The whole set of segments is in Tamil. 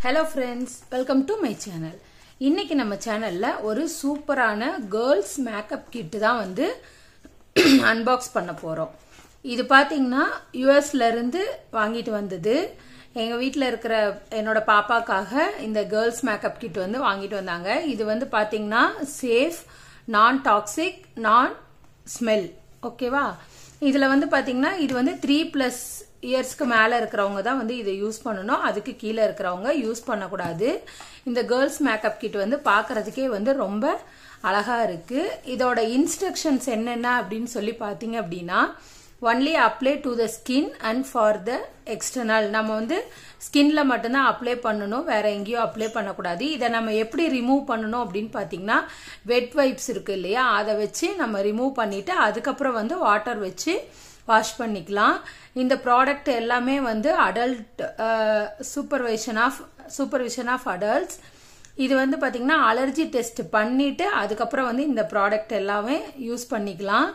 Hello friends, welcome to my channel. இன்னைக்கு நம்ம சேனல்ல ஒரு சூப்பரான girls makeup kit தான் வந்து unbox பண்ண போறோம். இது பாத்தீங்கன்னா USல இருந்து வாங்கிட்டு வந்தது. எங்க வீட்ல இருக்கிற என்னோட பாப்பாக்காக இந்த girls makeup kit வந்து வாங்கிட்டு வந்தாங்க. இது வந்து பாத்தீங்கன்னா safe, non toxic, non smell. ஓகேவா? இதுல வந்து பாத்தீங்கன்னா இது வந்து 3+ இயர்ஸ்க்கு மேல இருக்கிறவங்க தான் வந்து இதை யூஸ் பண்ணணும். அதுக்கு கீழே இருக்கிறவங்க யூஸ் பண்ணக்கூடாது. இந்த கேர்ள்ஸ் மேக்கப் கிட் வந்து பார்க்கறதுக்கே வந்து ரொம்ப அழகா இருக்கு. இதோட இன்ஸ்ட்ரக்ஷன்ஸ் என்னென்ன அப்படின்னு சொல்லி பார்த்தீங்க அப்படின்னா, only apply to the skin and for the external. நம்ம வந்து ஸ்கின்ல மட்டும்தான் அப்ளை பண்ணணும், வேற எங்கேயும் அப்ளை பண்ணக்கூடாது. இதை நம்ம எப்படி ரிமூவ் பண்ணணும் அப்படின்னு பார்த்தீங்கன்னா, வெட் வைப்ஸ் இருக்கு இல்லையா, அதை வச்சு நம்ம ரிமூவ் பண்ணிட்டு அதுக்கப்புறம் வந்து வாட்டர் வச்சு வாஷ் பண்ணிக்கலாம். இந்த ப்ராடக்ட் எல்லாமே வந்து அடல்ட் சூப்பர்விஷன் ஆஃப் அடல்ட்ஸ். இது வந்து பாத்தீங்கன்னா அலர்ஜி டெஸ்ட் பண்ணிட்டு அதுக்கப்புறம் வந்து இந்த ப்ராடக்ட் எல்லாமே யூஸ் பண்ணிக்கலாம்.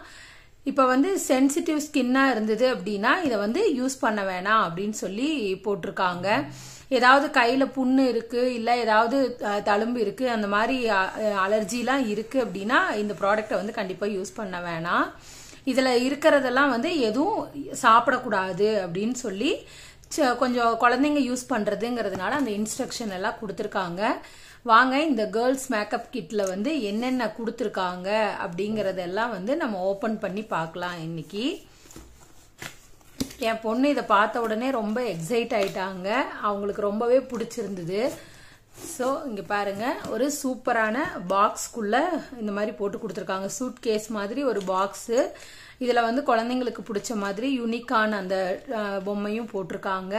இப்ப வந்து சென்சிட்டிவ் ஸ்கின்னா இருந்தது அப்படின்னா இதை வந்து யூஸ் பண்ண வேணாம் அப்படின்னு சொல்லி போட்டிருக்காங்க. ஏதாவது கையில புண்ணு இருக்கு, இல்ல ஏதாவது தழும்பு இருக்கு, அந்த மாதிரி அலர்ஜிலாம் இருக்கு அப்படின்னா இந்த ப்ராடக்டை வந்து கண்டிப்பா யூஸ் பண்ண வேணாம். இதுல இருக்கிறதெல்லாம் வந்து எதுவும் சாப்பிடக்கூடாது அப்படின்னு சொல்லி கொஞ்சம் குழந்தைங்க யூஸ் பண்றதுங்கிறதுனால அந்த இன்ஸ்ட்ரக்ஷன் எல்லாம் கொடுத்துருக்காங்க. வாங்க இந்த கேர்ள்ஸ் மேக்கப் கிட்ல வந்து என்னென்ன கொடுத்துருக்காங்க அப்படிங்கறதெல்லாம் வந்து நம்ம ஓபன் பண்ணி பார்க்கலாம். இன்னைக்கு என் பொண்ணு இதை பார்த்த உடனே ரொம்ப எக்ஸைட் ஆயிட்டாங்க. அவங்களுக்கு ரொம்பவே பிடிச்சிருந்தது. ஸோ இங்க பாருங்க, ஒரு சூப்பரான பாக்ஸ்க்குள்ள இந்த மாதிரி போட்டு கொடுத்துருக்காங்க. சூட் கேஸ் மாதிரி ஒரு பாக்ஸ். இதுல வந்து குழந்தைங்களுக்கு பிடிச்ச மாதிரி யூனிக்கான அந்த பொம்மையும் போட்டிருக்காங்க.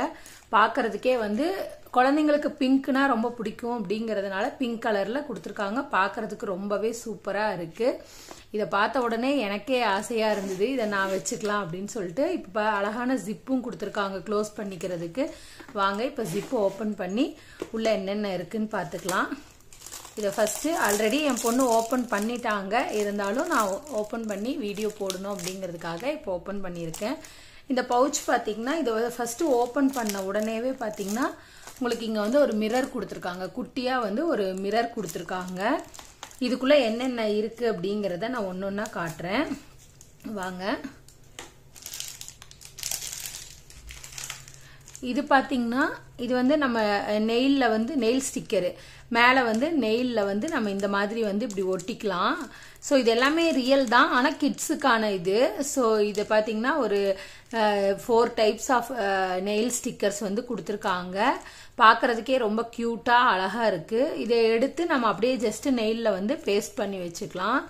பார்க்கறதுக்கே வந்து குழந்தைங்களுக்கு பிங்க்னா ரொம்ப பிடிக்கும் அப்படிங்கறதுனால பிங்க் கலர்ல கொடுத்துருக்காங்க. பார்க்கறதுக்கு ரொம்பவே சூப்பரா இருக்கு. இதை பார்த்த உடனே எனக்கே ஆசையா இருந்தது, இதை நான் வச்சுக்கலாம் அப்படின்னு சொல்லிட்டு. இப்ப அழகான ஜிப்பும் கொடுத்துருக்காங்க க்ளோஸ் பண்ணிக்கிறதுக்கு. வாங்க இப்ப ஜிப்பு ஓபன் பண்ணி உள்ள என்னென்ன இருக்குன்னு பார்த்துக்கலாம். இதை ஃபர்ஸ்ட் ஆல்ரெடி என் பொண்ணு ஓபன் பண்ணிட்டாங்க, இருந்தாலும் நான் ஓபன் பண்ணி வீடியோ போடணும் அப்படிங்கிறதுக்காக இப்போ ஓபன் பண்ணியிருக்கேன். இந்த பவுச் பாத்தீங்கன்னா இதை ஃபர்ஸ்ட் ஓபன் பண்ண உடனேவே பாத்தீங்கன்னா உங்களுக்கு இங்க வந்து ஒரு மிரர் கொடுத்துருக்காங்க. குட்டியா வந்து ஒரு மிரர் கொடுத்துருக்காங்க. இதுக்குள்ள என்னென்ன இருக்கு அப்படிங்கறத நான் ஒன்னொன்னா காட்டுறேன். வாங்க. இது பாத்தீங்கன்னா இது வந்து நம்ம நெயில்ல வந்து நெயில் ஸ்டிக்கரு மேல வந்து நெயில்ல வந்து நம்ம இந்த மாதிரி வந்து இப்படி ஒட்டிக்கலாம். ஸோ இது எல்லாமே ரியல் தான், ஆனா கிட்ஸுக்கான இது. ஸோ இது பாத்தீங்கன்னா ஒரு 4 டைப்ஸ் ஆஃப் நெயில் ஸ்டிக்கர்ஸ் வந்து கொடுத்துருக்காங்க. பார்க்கறதுக்கே ரொம்ப கியூட்டா அழகா இருக்கு. இதை எடுத்து நம்ம அப்படியே ஜஸ்ட் நெயில்ல வந்து பேஸ்ட் பண்ணி வச்சுக்கலாம்.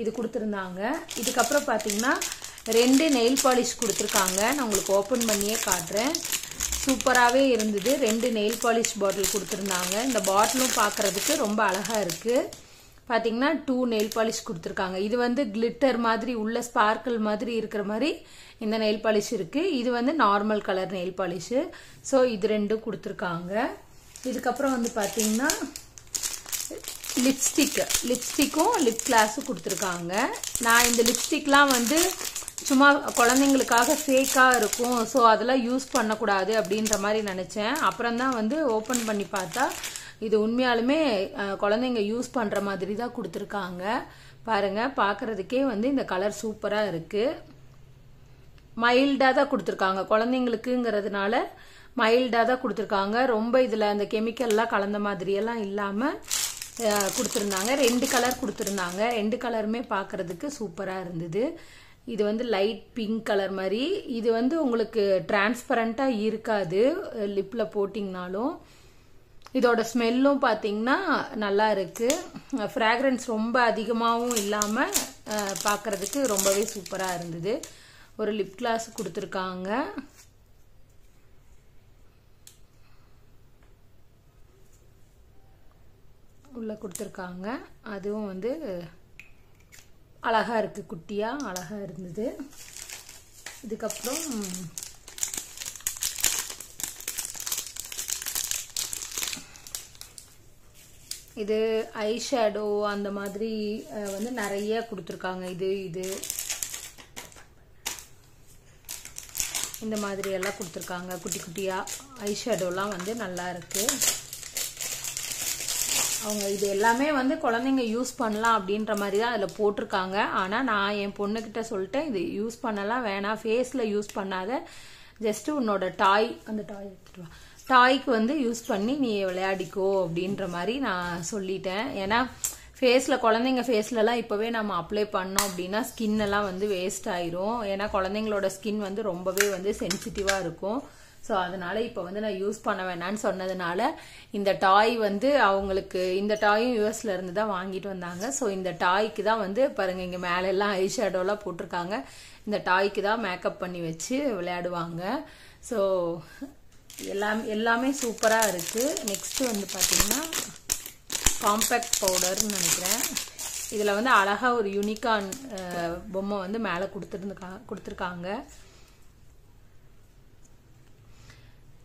இது கொடுத்துருந்தாங்க. இதுக்கப்புறம் பாத்தீங்கன்னா 2 நெயில் பாலிஷ் கொடுத்துருக்காங்க. நான் உங்களுக்கு ஓபன் பண்ணியே காட்டுறேன். சூப்பராகவே இருந்தது. 2 நெயில் பாலிஷ் பாட்டில் கொடுத்துருந்தாங்க. இந்த பாட்டிலும் பார்க்கறதுக்கு ரொம்ப அழகா இருக்கு. பார்த்தீங்கன்னா 2 நெயில் பாலிஷ் கொடுத்துருக்காங்க. இது வந்து கிளிட்டர் மாதிரி உள்ள ஸ்பார்க்கிள் மாதிரி இருக்கிற மாதிரி இந்த நெயில் பாலிஷ் இருக்கு. இது வந்து normal colour nail polish. So இது 2 கொடுத்துருக்காங்க. இதுக்கப்புறம் வந்து பார்த்தீங்கன்னா லிப்ஸ்டிக்கும் லிப் கிளாஸும் கொடுத்துருக்காங்க. நான் இந்த லிப்ஸ்டிக்லாம் வந்து சும்மா குழந்தைங்களுக்காக ஃபேக்கா இருக்கும், ஸோ அதெல்லாம் யூஸ் பண்ணக்கூடாது அப்படின்ற மாதிரி நினைச்சேன். அப்புறம் தான் வந்து ஓபன் பண்ணி பார்த்தா இது உண்மையாலுமே குழந்தைங்க யூஸ் பண்ற மாதிரி தான் கொடுத்துருக்காங்க. பாருங்க, பார்க்கறதுக்கே வந்து இந்த கலர் சூப்பரா இருக்கு. மைல்டா தான் கொடுத்துருக்காங்க, குழந்தைங்களுக்குங்கிறதுனால மைல்டா தான் கொடுத்துருக்காங்க. ரொம்ப இதுல அந்த கெமிக்கல்லாம் கலந்த மாதிரி எல்லாம் இல்லாம கொடுத்துருந்தாங்க. 2 கலர் கொடுத்துருந்தாங்க. 2 கலருமே பார்க்கறதுக்கு சூப்பரா இருந்தது. இது வந்து லைட் பிங்க் கலர் மாதிரி. இது வந்து உங்களுக்கு டிரான்ஸ்பரண்டா இருக்காது லிப்ல போட்டிங்கனாலும். இதோட ஸ்மெல்லும் பாத்தீங்கன்னா நல்லா இருக்கு. ஃப்ராக்ரன்ஸ் ரொம்ப அதிகமாகவும் இல்லாம பார்க்கறதுக்கு ரொம்பவே சூப்பரா இருந்தது. ஒரு லிப் கிளாஸ் கொடுத்துருக்காங்க. உள்ள கொடுத்துருக்காங்க. அதுவும் வந்து அழகா இருக்கு, குட்டியா அழகா இருந்தது. இதுக்கப்புறம் இது ஐ ஷேடோ அந்த மாதிரி வந்து நிறைய கொடுத்துருக்காங்க. இது இந்த மாதிரி எல்லாம் கொடுத்துருக்காங்க. குட்டி குட்டியா ஐ ஷேடோலாம் வந்து நல்லா இருக்கு. அவங்க இது எல்லாமே வந்து குழந்தைங்க யூஸ் பண்ணலாம் அப்படின்ற மாதிரி தான் அதில் போட்டிருக்காங்க. ஆனால் நான் என் பொண்ணுக்கிட்ட சொல்லிட்டேன், இது யூஸ் பண்ணலாம் வேணாம், ஃபேஸில் யூஸ் பண்ணாத, ஜஸ்ட் உன்னோட டாய், அந்த டாய் எடுத்துட்டு வா, டாய்க்கு வந்து யூஸ் பண்ணி நீ விளையாடிக்கோ அப்படின்ற மாதிரி நான் சொல்லிட்டேன். ஏன்னா ஃபேஸில் குழந்தைங்க ஃபேஸ்லலாம் இப்போவே நம்ம அப்ளை பண்ணோம் அப்படின்னா ஸ்கின் எல்லாம் வந்து வேஸ்ட் ஆயிரும். ஏன்னா குழந்தைங்களோட ஸ்கின் வந்து ரொம்பவே வந்து சென்சிட்டிவாக இருக்கும். ஸோ அதனால இப்போ வந்து நான் யூஸ் பண்ண வேணான்னு சொன்னதுனால இந்த டாய் வந்து அவங்களுக்கு, இந்த டாயும் யூஎஸ்ல இருந்து தான் வாங்கிட்டு வந்தாங்க. ஸோ இந்த டாய்க்கு தான் வந்து பாருங்க, இங்கே மேலே எல்லாம் ஐ ஷேடோலாம் போட்டிருக்காங்க. இந்த டாய்க்கு தான் மேக்கப் பண்ணி வச்சு விளையாடுவாங்க. ஸோ எல்லாமே சூப்பராக இருக்குது. நெக்ஸ்ட் வந்து பார்த்தீங்கன்னா காம்பேக்ட் பவுடர்னு நினைக்கிறேன். இதில் வந்து அழகா ஒரு யூனிகார்ன் பொம்மை வந்து மேலே கொடுத்துருக்காங்க.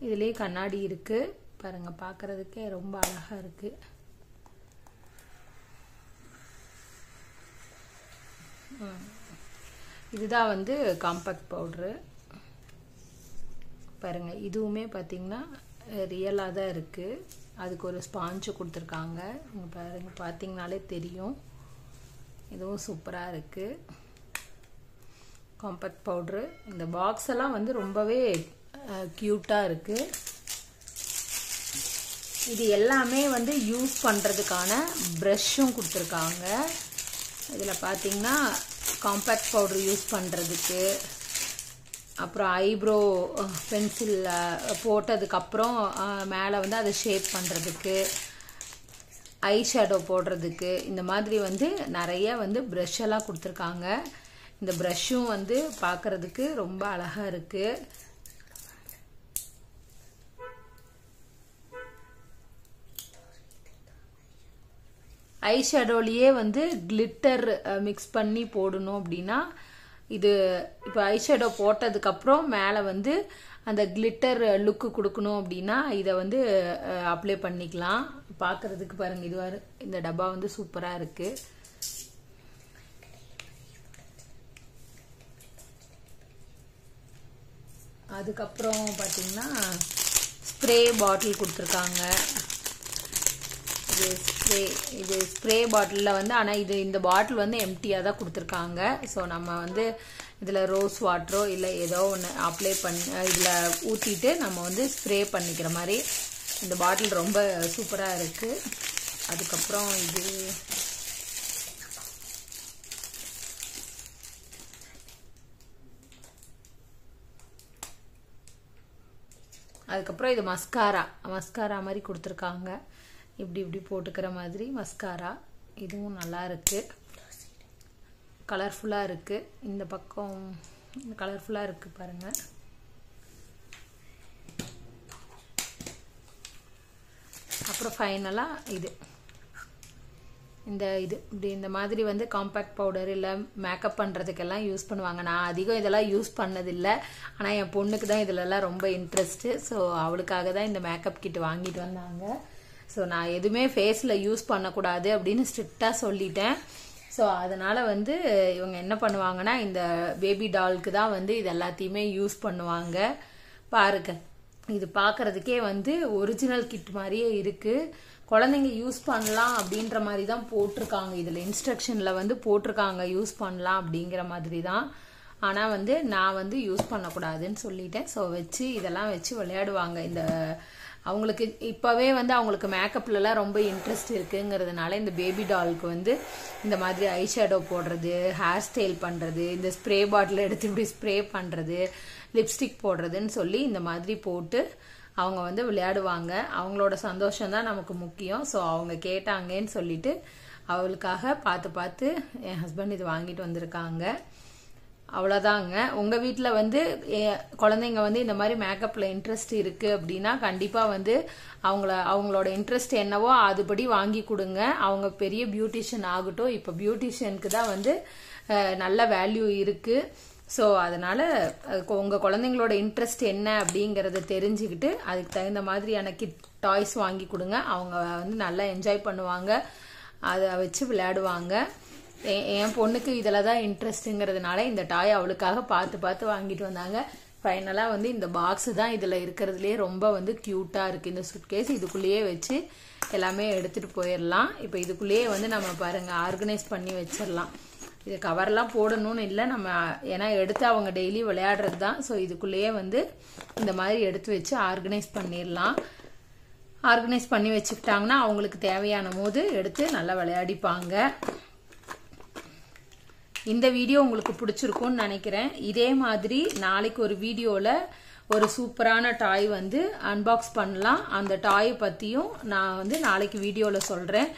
இதுலேயே கண்ணாடி இருக்கு பாருங்க, பார்க்கறதுக்கே ரொம்ப அழகா இருக்கு. இதுதான் வந்து காம்பேக்ட் பவுடரு பாருங்க. இதுவுமே பார்த்தீங்கன்னா ரியலாக தான் இருக்கு. அதுக்கு ஒரு ஸ்பாஞ்சு கொடுத்துருக்காங்க. பாருங்க, பார்த்தீங்கனாலே தெரியும். இதுவும் சூப்பராக இருக்கு காம்பேக்ட் பவுடரு. இந்த பாக்ஸ் எல்லாம் வந்து ரொம்பவே கியூட்டாக இருக்கு. இது எல்லாமே வந்து யூஸ் பண்ணுறதுக்கான ப்ரஷ்ஷும் கொடுத்துருக்காங்க. இதில் பார்த்தீங்கன்னா காம்பேக்ட் பவுடர் யூஸ் பண்ணுறதுக்கு, அப்புறம் ஐப்ரோ பென்சில் போட்டதுக்கப்புறம் மேலே வந்து அதை ஷேப் பண்ணுறதுக்கு, ஐ ஷேடோ போடுறதுக்கு, இந்த மாதிரி வந்து நிறைய வந்து ப்ரஷ் எல்லாம் கொடுத்துருக்காங்க. இந்த ப்ரஷ்ஷும் வந்து பார்க்கறதுக்கு ரொம்ப அழகா இருக்கு. ஐ ஷேடோலயே வந்து கிளிட்டர் மிக்ஸ் பண்ணி போடணும் அப்படின்னா, இது இப்போ ஐ ஷேடோ போட்டதுக்கப்புறம் மேலே வந்து அந்த கிளிட்டர் லுக்கு கொடுக்கணும் அப்படின்னா இதை வந்து அப்ளை பண்ணிக்கலாம். பார்க்கறதுக்கு பாருங்க, இது இந்த டப்பா வந்து சூப்பராக இருக்கு. அதுக்கப்புறம் பார்த்தீங்கன்னா ஸ்ப்ரே பாட்டில் கொடுத்துருக்காங்க. இது ஸ்ப்ரே பாட்டிலில் வந்து, ஆனால் இந்த பாட்டில் வந்து எம்டியாக தான் கொடுத்துருக்காங்க. ஸோ நம்ம வந்து இதில் ரோஸ் வாட்டரோ இல்லை ஏதோ ஒன்று அப்ளை பண்ணி இதில் ஊற்றிட்டு நம்ம வந்து ஸ்ப்ரே பண்ணிக்கிற மாதிரி இந்த பாட்டில் ரொம்ப சூப்பராக இருக்குது. அதுக்கப்புறம் இது மஸ்காரா மாதிரி கொடுத்துருக்காங்க. இப்படி போட்டுக்கிற மாதிரி மஸ்காரா. இதுவும் நல்லா இருக்கு, கலர்ஃபுல்லாக இருக்கு. இந்த பக்கம் கலர்ஃபுல்லாக இருக்கு பாருங்க. அப்புறம் ஃபைனலாக இந்த மாதிரி வந்து காம்பேக்ட் பவுடர் இல்லை மேக்கப் பண்ணுறதுக்கெல்லாம் யூஸ் பண்ணுவாங்க. நான் அதிகம் இதெல்லாம் யூஸ் பண்ணதில்லை, ஆனால் என் பொண்ணுக்கு தான் இதிலெல்லாம் ரொம்ப இன்ட்ரெஸ்ட்டு. ஸோ அவளுக்காக தான் இந்த மேக்கப் கிட் வாங்கிட்டு வந்தாங்க. ஸோ நான் எதுவுமே ஃபேஸில் யூஸ் பண்ணக்கூடாது அப்படின்னு ஸ்ட்ரிக்டாக சொல்லிட்டேன். ஸோ அதனால் வந்து இவங்க என்ன பண்ணுவாங்கன்னா, இந்த பேபி டாலுக்கு தான் வந்து இது எல்லாத்தையுமே யூஸ் பண்ணுவாங்க. பாருங்க, இது பார்க்கறதுக்கே வந்து ஒரிஜினல் கிட் மாதிரியே இருக்குது. குழந்தைங்க யூஸ் பண்ணலாம் அப்படின்ற மாதிரி தான் போட்டிருக்காங்க. இதில் இன்ஸ்ட்ரக்ஷனில் வந்து போட்டிருக்காங்க யூஸ் பண்ணலாம் அப்படிங்கிற மாதிரி தான். ஆனால் வந்து நான் வந்து யூஸ் பண்ணக்கூடாதுன்னு சொல்லிட்டேன். ஸோ இதெல்லாம் வச்சு விளையாடுவாங்க. அவங்களுக்கு இப்போவே வந்து அவங்களுக்கு மேக்கப்லலாம் ரொம்ப இன்ட்ரெஸ்ட் இருக்குங்கிறதுனால இந்த பேபி டாலுக்கு வந்து இந்த மாதிரி ஐ ஷேடோ போடுறது, ஹேர் ஸ்டைல் பண்ணுறது, இந்த ஸ்ப்ரே பாட்டில் எடுத்து இப்படி ஸ்ப்ரே பண்ணுறது, லிப்ஸ்டிக் போடுறதுன்னு சொல்லி இந்த மாதிரி போட்டு அவங்க வந்து விளையாடுவாங்க. அவங்களோட சந்தோஷம் தான் நமக்கு முக்கியம். ஸோ அவங்க கேட்டாங்கன்னு சொல்லிட்டு அவளுக்காக பார்த்து என் ஹஸ்பண்ட் இது வாங்கிட்டு வந்திருக்காங்க. அவ்வளோதாங்க. உங்கள் வீட்டில் வந்து குழந்தைங்க வந்து இந்த மாதிரி மேக்கப்பில் இன்ட்ரெஸ்ட் இருக்குது அப்படின்னா கண்டிப்பாக வந்து அவங்களோட இன்ட்ரெஸ்ட் என்னவோ அதுபடி வாங்கி கொடுங்க. அவங்க பெரிய பியூட்டிஷியன் ஆகட்டும். இப்போ பியூட்டிஷியனுக்கு தான் வந்து நல்ல வேல்யூ இருக்குது. ஸோ அதனால் உங்கள் குழந்தைங்களோட இன்ட்ரெஸ்ட் என்ன அப்படிங்கிறத தெரிஞ்சுக்கிட்டு அதுக்கு தகுந்த மாதிரியான டாய்ஸ் வாங்கி கொடுங்க. அவங்க வந்து நல்லா என்ஜாய் பண்ணுவாங்க, அதை வச்சு விளையாடுவாங்க. என் பொண்ணுக்கு இதில் தான் இன்ட்ரெஸ்ட்டுங்கிறதுனால இந்த டாய் அவளுக்காக பார்த்து வாங்கிட்டு வந்தாங்க. ஃபைனலாக வந்து இந்த பாக்ஸ் தான் இதில் இருக்கிறதுலே ரொம்ப வந்து க்யூட்டாக இருக்குது இந்த சூட்கேஸ். இதுக்குள்ளேயே வச்சு எல்லாமே எடுத்துகிட்டு போயிடலாம். இப்போ இதுக்குள்ளேயே வந்து நம்ம பாருங்கள் ஆர்கனைஸ் பண்ணி வச்சிடலாம். இது கவர்லாம் போடணும்னு இல்லை, நம்ம ஏன்னா எடுத்து அவங்க டெய்லி விளையாடுறது தான். ஸோ இதுக்குள்ளேயே வந்து இந்த மாதிரி எடுத்து வச்சு ஆர்கனைஸ் பண்ணிடலாம். ஆர்கனைஸ் பண்ணி வச்சுக்கிட்டாங்கன்னா அவங்களுக்கு தேவையான போது எடுத்து நல்லா விளையாடிப்பாங்க. இந்த வீடியோ உங்களுக்கு பிடிச்சிருக்கும்னு நினைக்கிறேன். இதே மாதிரி நாளைக்கு ஒரு வீடியோவில் ஒரு சூப்பரான டாய் வந்து அன்பாக்ஸ் பண்ணலாம். அந்த டாயை பற்றியும் நான் வந்து நாளைக்கு வீடியோவில் சொல்கிறேன்.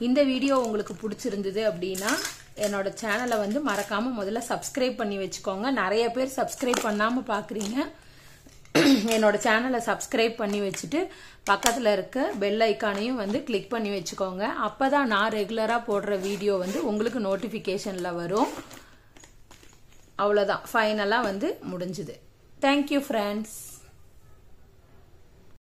இந்த வீடியோ உங்களுக்கு பிடிச்சிருந்தது அப்படின்னா என்னோட சேனலை வந்து மறக்காமல் முதல்ல சப்ஸ்கிரைப் பண்ணி வச்சுக்கோங்க. நிறைய பேர் சப்ஸ்கிரைப் பண்ணாமல் பார்க்குறீங்க. என்னோட சேனலை சப்ஸ்கிரைப் பண்ணி வச்சுட்டு பக்கத்தில் இருக்க பெல் ஐக்கானையும் வந்து கிளிக் பண்ணி வச்சுக்கோங்க. அப்போ தான் நான் ரெகுலராக போடுற வீடியோ வந்து உங்களுக்கு நோட்டிஃபிகேஷனில் வரும். அவ்வளோதான், ஃபைனலாக வந்து முடிஞ்சுது. Thank you friends.